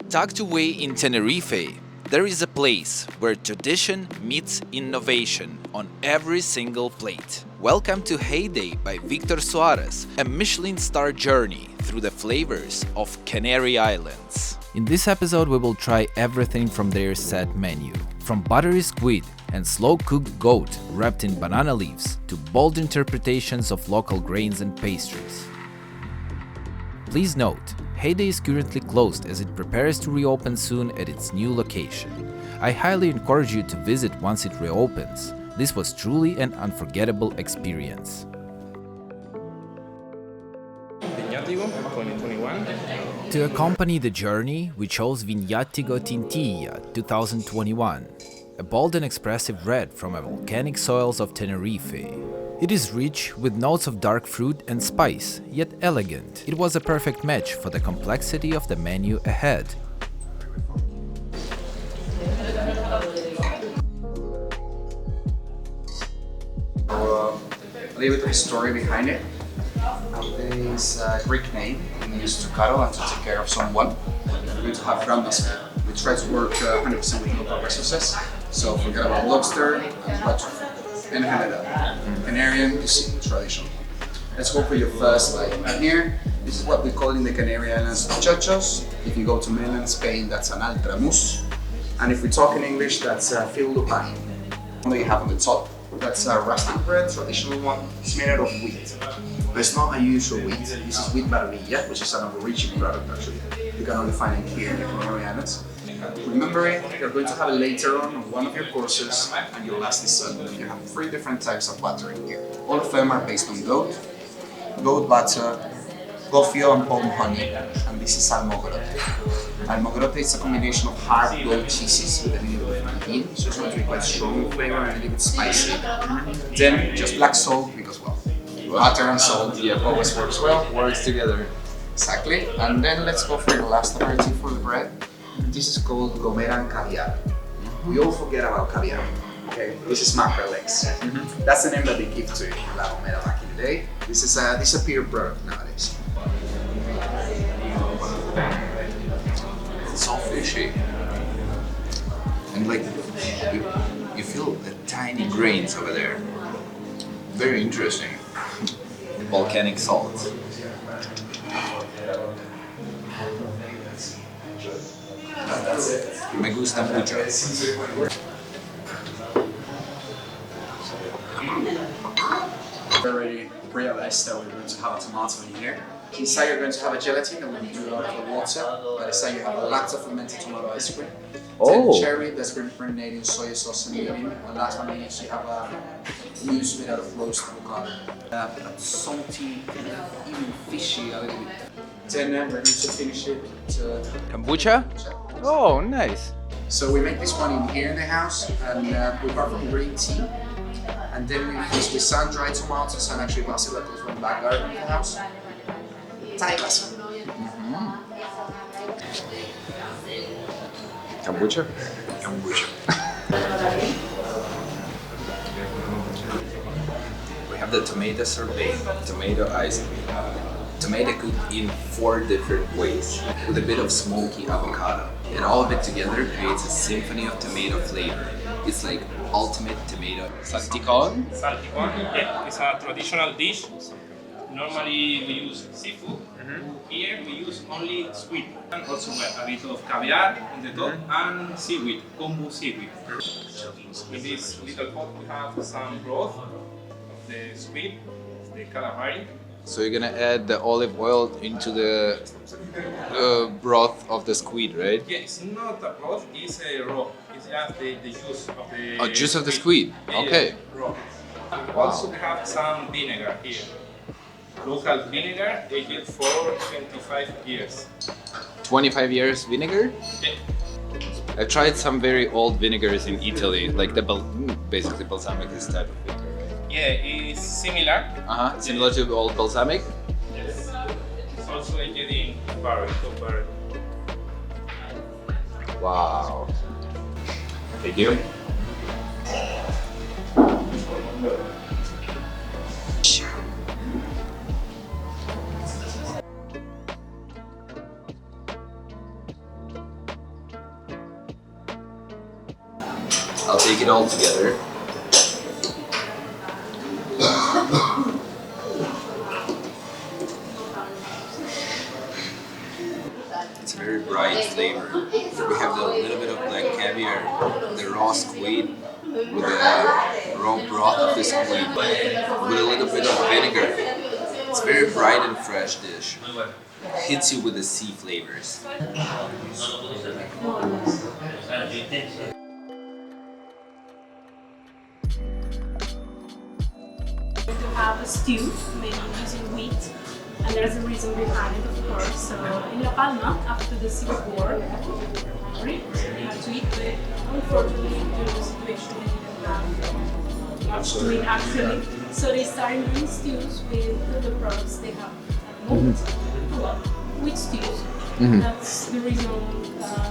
Tucked away in Tenerife, there is a place where tradition meets innovation on every single plate. Welcome to Haydee by Víctor Suárez, a Michelin-starred journey through the flavors of Canary Islands. In this episode we will try everything from their set menu, from buttery squid and slow-cooked goat wrapped in banana leaves to bold interpretations of local grains and pastries. Please note, Haydee is currently closed as it prepares to reopen soon at its new location. I highly encourage you to visit once it reopens. This was truly an unforgettable experience. Vinatigo 2021. To accompany the journey, we chose Vinatigo Tintilla 2021, a bold and expressive red from the volcanic soils of Tenerife. It is rich with notes of dark fruit and spice, yet elegant. It was a perfect match for the complexity of the menu ahead. A little bit of story behind it. Haydee is a Greek name and used to cuddle and to take care of someone. We're going to have grandma's food. We try to work 100% with local resources. So forget about lobster and buttery. And Canarian Cuisine, traditional. Let's go for your first bite. And here, this is what we call in the Canary Islands chochos. If you go to mainland Spain, that's an altramus. And if we talk in English, that's a fil de pan. What you have on the top, that's a rustic bread, traditional one. It's made out of wheat. But it's not a usual wheat. This is wheat barilla, which is an aborigine product actually. You can only find it here in the Canary Islands. Remember it, you're going to have it later on one of your courses and your last dessert. You have 3 different types of butter in here. All of them are based on goat butter, gofio and palm honey, and this is almogrote. Almogrote is a combination of hard goat cheeses with a little bit of bean, so it's going to be quite strong in flavor and a little bit spicy. Then just black salt because, well, butter and salt always works well. Works together. Exactly. And then let's go for the last aperitif for the bread. This is called gomeran caviar. We all forget about caviar. Okay, this is mackerel eggs. That's the name that they give to La Gomera back in the day. This is a disappeared product nowadays. It's so fishy. And like, you feel the tiny grains over there. Very interesting. Volcanic salt. Me gusta mucho. We already realized that we're going to have a tomato in here. Inside you're going to have a gelatin that will be drew out of the water. By the side you have a lot of fermented tomato ice cream. Then cherry that's been marinated in soy sauce and eating. And last but not least you have a mousse made out of roast avocado. Salty, even fishy a little bit. Then we're going to finish it with Kombucha? Oh, nice. So we make this one in here in the house, and we start from green tea, and then we finish with sun-dried tomatoes and actually basil that comes from the back garden of the house. Thai basil. Kombucha? Kombucha. We have the tomato sorbet, tomato ice cream. Tomato cooked in 4 different ways, with a bit of smoky avocado. And all of it together creates a symphony of tomato flavor. It's like ultimate tomato. Salticón? Salticón, yeah, it's a traditional dish. Normally we use seafood. Here we use only squid. And also a bit of caviar on the top and seaweed, kombu seaweed. In this little pot we have some broth of the squid, the calamari. So you're gonna add the olive oil into the broth of the squid, right? Yeah, it's not a broth, it's a raw. It's just the juice of the... Oh, juice of the squid. Okay. Raw. Also we have some vinegar here. Local vinegar, aged for 25 years. 25 years vinegar? Yeah. I've tried some very old vinegars in Italy, like the basically balsamic is type of vinegar. Yeah, it's similar. Similar to old balsamic? Yes. It's also aged in barrel, barrel. Wow. Thank you. I'll take it all together. It's a very bright flavor. We have the little bit of black caviar, the raw squid with the raw broth of the squid, with a little bit of vinegar. It's a very bright and fresh dish. Hits you with the sea flavors. To have a stew made using wheat, and there's a reason behind it, of course. So in La Palma, after the Civil War, we had to eat, but unfortunately, due to the situation, we didn't have much to eat actually. So they started doing stews with the products they have at the moment. Wheat stews. That's the reason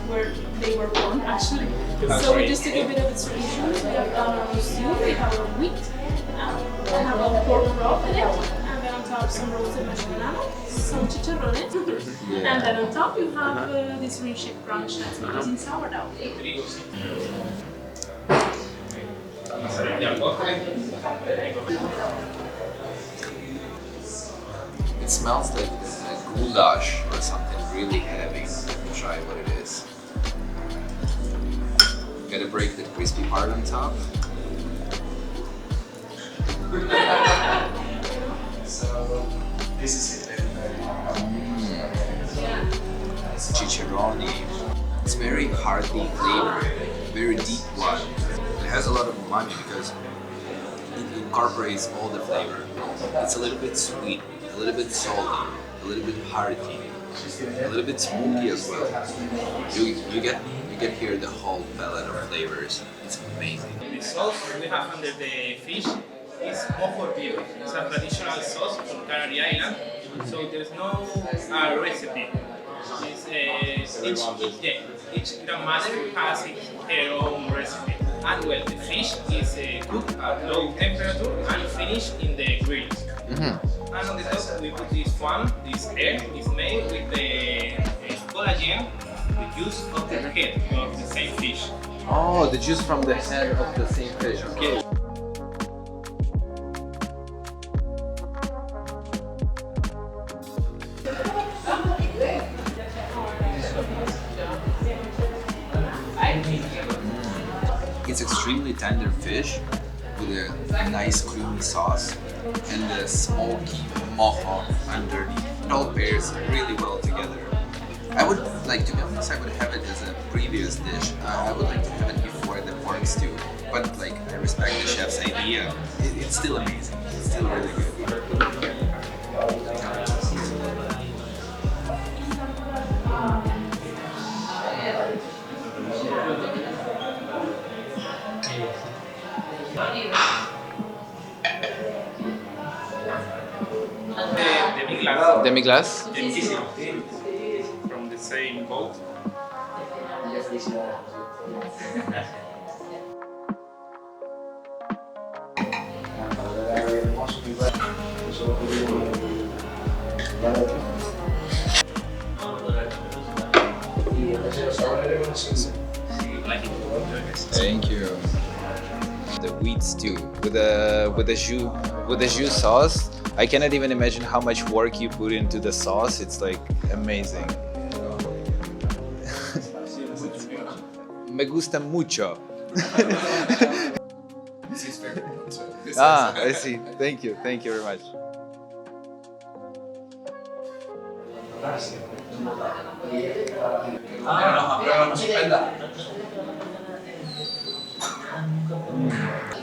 where they were born actually. So we just took a bit of its traditions. We have done our stew, we have our wheat, we have a pork broth in it, and then on top some roasted mashed banana, some chicharrones, and then on top you have this ring-shaped crunch that's made using sourdough. It smells like a goulash or something really heavy. Let me try what it is. Gotta break the crispy part on top. So this is it. It's chicharroni. It's very hearty flavor, very deep one. It has a lot of umami because it incorporates all the flavor. It's a little bit sweet, a little bit salty, a little bit hearty, a little bit smoky as well. You get here the whole palette of flavors. It's amazing. The sauce we have under the fish is unforgettable. It's a traditional sauce from Canary Island, so there's no recipe. Each grandmother has her own recipe. And well, the fish is cooked at low temperature and finished in the grill. And on the top we put this one, this air is made with the collagen, the juice of the head of the same fish. Oh, the juice from the head of the same fish. Okay. It's extremely tender fish with a nice creamy sauce and the smoky mojo underneath. It all pairs really well together. I would like, to be honest, I would have it as a previous dish. I would like to have it before the pork stew. But like, I respect the chef's idea. It's still amazing. It's still really good. Demi-glace? From the same boat. Thank you. The wheat stew with the jus sauce. I cannot even imagine how much work you put into the sauce. It's like amazing. Me gusta mucho. I see. Thank you very much.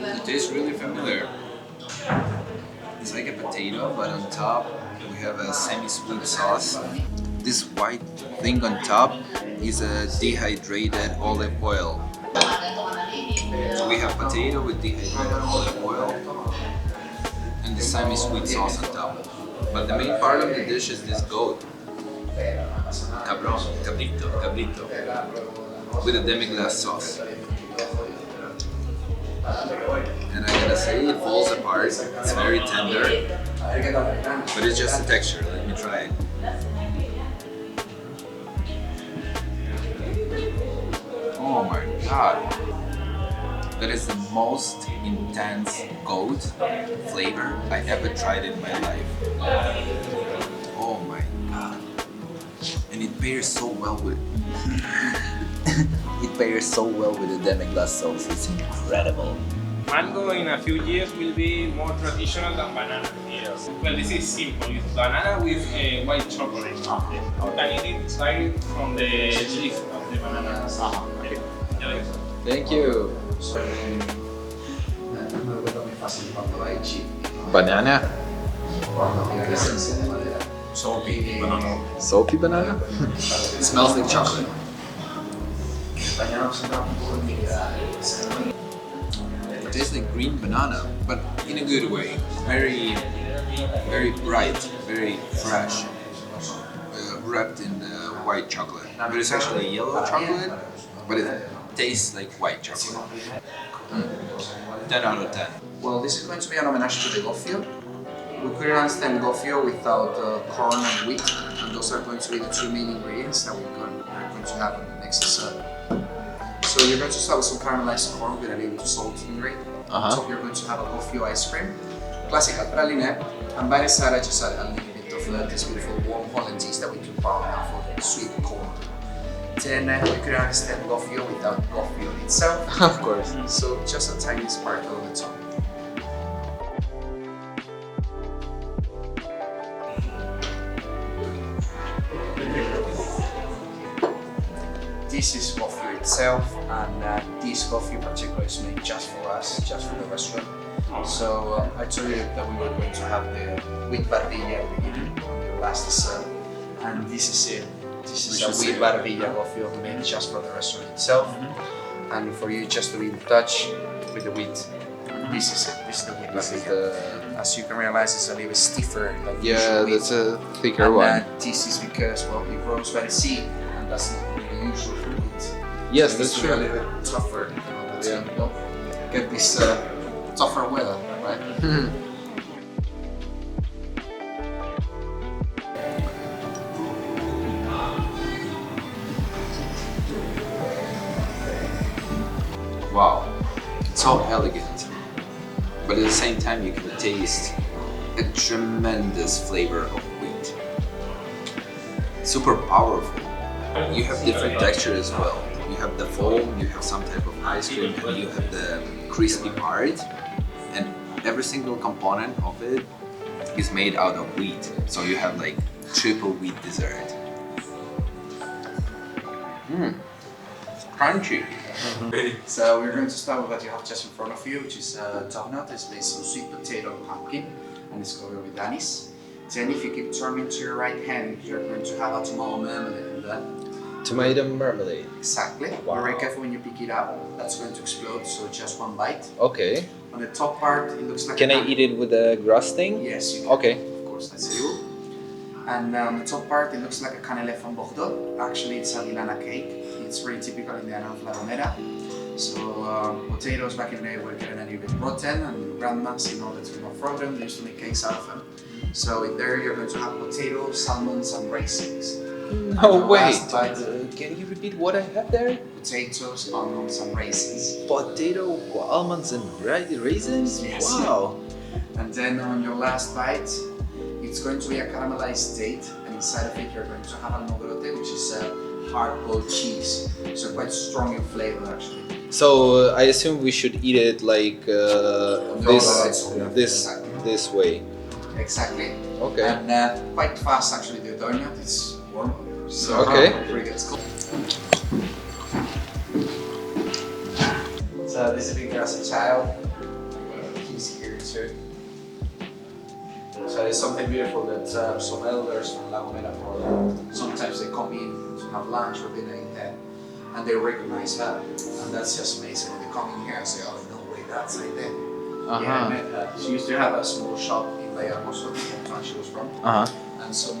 It tastes really familiar. It's like a potato, but on top we have a semi-sweet sauce. This white thing on top is a dehydrated olive oil. So we have potato with dehydrated olive oil and the semi-sweet sauce on top. But the main part of the dish is this goat. Cabrito, with a demi-glace sauce. And I gotta say, it falls apart. It's very tender, but it's just a texture. Let me try it. Oh my god! That is the most intense goat flavor I ever tried in my life. Oh my god. And it pairs so well with it pairs so well with the demi-glace sauce. It's incredible. Mango in a few years will be more traditional than banana. Yes. Well, this is simple. It's banana with white chocolate. Okay. And it is direct from the leaf of the banana. Okay. Yeah. Thank you. Banana. Banana? Soapy banana. Soapy banana? It smells like chocolate. It tastes like green banana, but in a good way. Very, very bright, very fresh. Wrapped in white chocolate. But it's actually yellow chocolate, but it tastes like white chocolate. 10 out of 10. Well, this is going to be an homage to the gofio. We couldn't understand gofio without corn and wheat, and those are going to be the two main ingredients that we're going to have on the next dessert. So you're going to start with some caramelized corn with a little salt in it. On top you're going to have a gofio ice cream, classical praline, and by the side I just added a little bit of this beautiful warm Hollandaise that we took out now for sweet corn. Then we couldn't understand gofio without gofio itself. Of course. So just a tiny sparkle on the top. This is gofio itself, and this gofio in particular is made just for us, just for the restaurant. So I told you that we were going to have the wheat barbilla at the beginning on the last dessert, and this is it. This is a wheat barbilla gofio made just for the restaurant itself, and for you just to be in touch with the wheat. This is it. This is the wheat barbilla. As you can realize, it's a little bit stiffer than usual wheat. That's a thicker one. This is because, well, it grows by the sea, and that's not really usual for wheat. Yes, So that's it's true. a little bit tougher. Get this tougher weather, right? Wow, it's so elegant, but at the same time you can taste a tremendous flavor of wheat. Super powerful. You have different texture as well. You have the foam, you have some type of ice cream, and you have the crispy part, and every single component of it is made out of wheat. So you have like triple wheat dessert. It's crunchy. So we're going to start with what you have just in front of you, which is donut. It's based on sweet potato and pumpkin, and it's covered with anise. Then if you keep turning to your right hand, you're going to have a tomato marmalade in there. Tomato marmalade. Exactly. Wow. Be very careful when you pick it up. That's going to explode, so just one bite. Okay. On the top part, it looks like Can I eat it with the crusting? Yes, you can. Okay. Of course, that's you. And on the top part, it looks like a cannelé from Bordeaux. Actually, it's a Milana cake. It's very typical in the island of La Gomera. So potatoes back in the day were getting a little bit rotten, and grandmas, in order to not throw them, they used to make cakes out of them. So in there, you're going to have potatoes, salmons, and raisins. No, wait. Last bite, Can you repeat what I have there? potatoes, almonds, and raisins. Potato, almonds, and raisins? Yes. Wow. And then on your last bite, it's going to be a caramelized date, and inside of it, you're going to have almogrote, which is a hard-boiled cheese. So quite strong in flavor, actually. So I assume we should eat it like Exactly. this way. Exactly. Okay. And quite fast, actually, the donut is warm. So Okay. before it gets cold. So this is Victor as a child. He's here too. So it's something beautiful that some elders from La Gomera, sometimes they come in to have lunch or dinner in there, and they recognize her, and that's just amazing. When they come in here and say, "Oh no way, that's like that." Yeah, I met her. She used to have a small shop in Vallehermoso, the hometown she was from, and some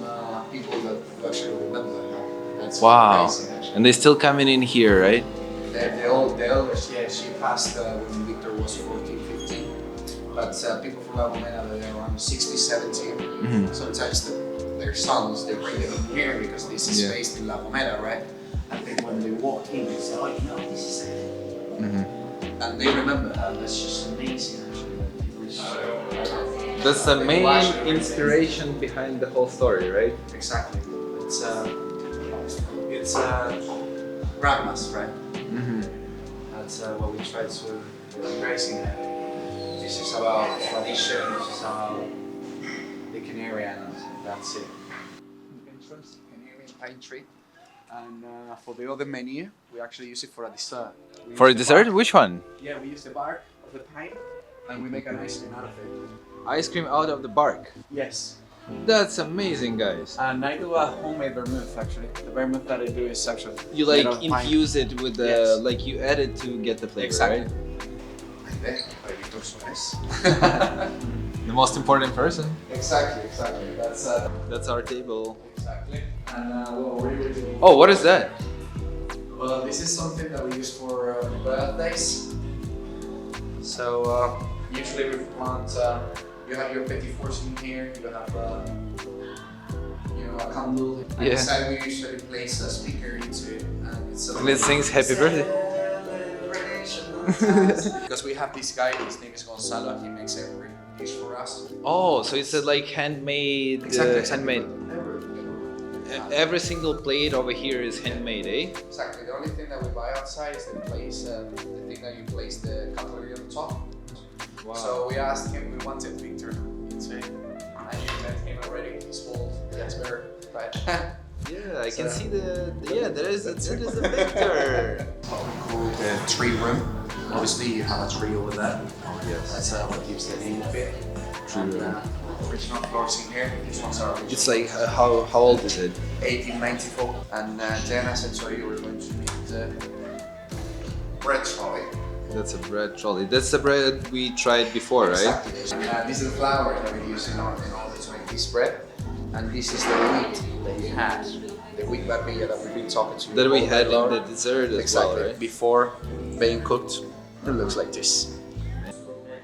people that actually remember her. That's Wow. amazing, actually. And they still coming in here, right? The elders, yeah, she passed when Victor was 14, 15. But people from La Gomera, they're around 60, 70. Sometimes their sons, they bring them in here because this is based in La Gomera, right? And then when they walk in, they say, "Oh, you know, this is it." and they remember her. That's just amazing, actually. That's the main inspiration behind the whole story, right? Exactly. It's grandma's, right? Mm-hmm. That's what we try to embrace in it. This is about tradition. This is about the Canarian. That's it. Entrance, Canarian pine tree. And for the other menu, we actually use it for a dessert. For a dessert? Which one? Yeah, we use the bark of the pine and we make an ice cream out of it. Ice cream out of the bark. Yes. That's amazing, guys. And I do a homemade vermouth actually. The vermouth that I do is actually You made like out of pine. infuse it with the Yes. like you add it to get the flavor, Exactly. right? Haydee by Víctor Suárez. The most important person. Exactly. That's our table. Exactly. And what we will do. Oh, what is that? Well, this is something that we use for birthdays. So usually we plant. You have your petit fours in here. You have a candle. And Yeah. inside we usually place a speaker into it, and it's And it sings happy birthday. Because we have this guy. His name is Gonzalo. He makes every dish for us. Oh, so it's a like handmade. Handmade. Every single plate over here is handmade, eh? Exactly. The only thing that we buy outside is the thing that you place the cutlery on top. Wow. So we asked him, we wanted Victor into it. And you met him already, he's old, that's better, right? Yeah, I can So- see there is a Victor. What we call the tree room. Obviously you have a tree over there. Yes. That's what gives the name of it. And original floors in here, these ones are original. It's like how old is it? 1894. And then as I told you, we're going to meet the bread trolley. That's a bread trolley. That's the bread we tried before, right? Exactly. And this is the flour that we use in order to make this bread. And this is the wheat that you had, the wheat barbilla that we've been talking to you That we all had day long. in the dessert as Exactly. well, right? Before being cooked, it looks like this.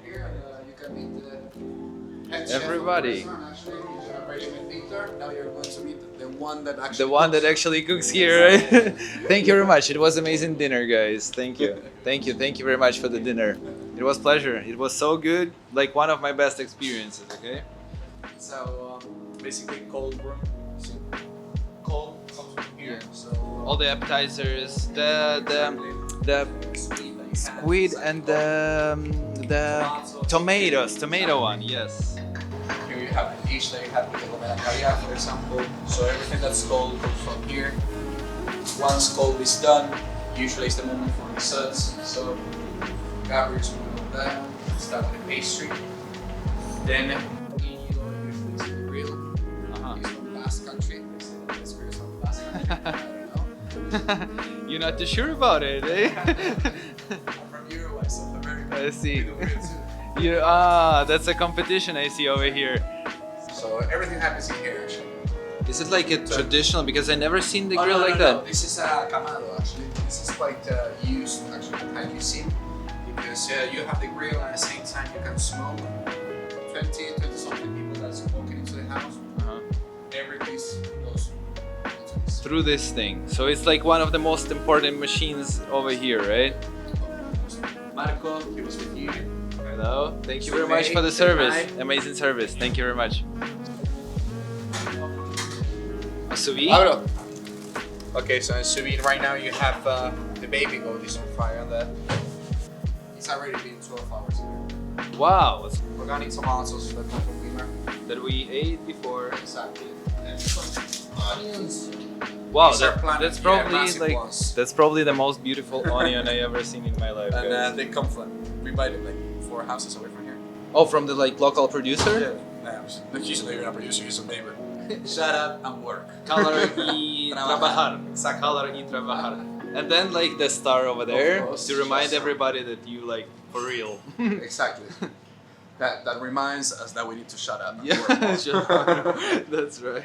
Here, you can meet the head chef of the Everybody. restaurant, actually. You already met Victor. Now you're going to meet the one that actually The one that cooks. actually cooks here, right? Thank you very much. It was amazing dinner, guys. Thank you. Thank you very much for the dinner. It was pleasure. It was so good. Like one of my best experiences, okay? So basically cold room. So cold comes from here. So All the appetizers, the squid and the tomato one, yes. here you have the dish that you have with the gomera caviar, for example. So everything that's cold comes from here. Once cold is done, usually it's the moment for desserts. So Gabriel's moving over there. Start with the pastry. Then you go usually to the grill. It's from Basque Country. They say that this grill is from Basque Country. I don't know. You're not too sure about it, eh? I'm from Uruguay, South America. I see. We do grill too. That's a competition I see over here. So everything happens in here actually. Is it like a traditional? Because I never seen the Oh, grill no, like no, that. no. This is a camado actually. This is quite used actually in Thai cuisine because you have the grill and at the same time you can smoke 20 something people that's walking into the house. Every piece goes into this. Through this thing. So it's like one of the most important machines over here, right? Marco, he was with you. Hello. Thank you very much for the service. Amazing service. Thank you very much. A sous vide? Abro. Okay, so in sous vide right now you have the baby goat is on fire on that. It's already been 12 hours ago. Wow. Organic tomatoes that come from Lima. That we ate before. Exactly. And some onions. Wow, These are planted, that's probably massive like ones. that's probably the most beautiful onion I ever seen in my life. And guys. they come from, we buy them like 4 houses away from here. Oh, from the like local producer? No, he's not even a producer, he's a neighbor. Shut up and work. Calar y trabajar. Calar y trabajar. And then like the star over there course, to remind yes. everybody that you like for real. Exactly. That reminds us that we need to shut up and work. Yeah, sure. That's right.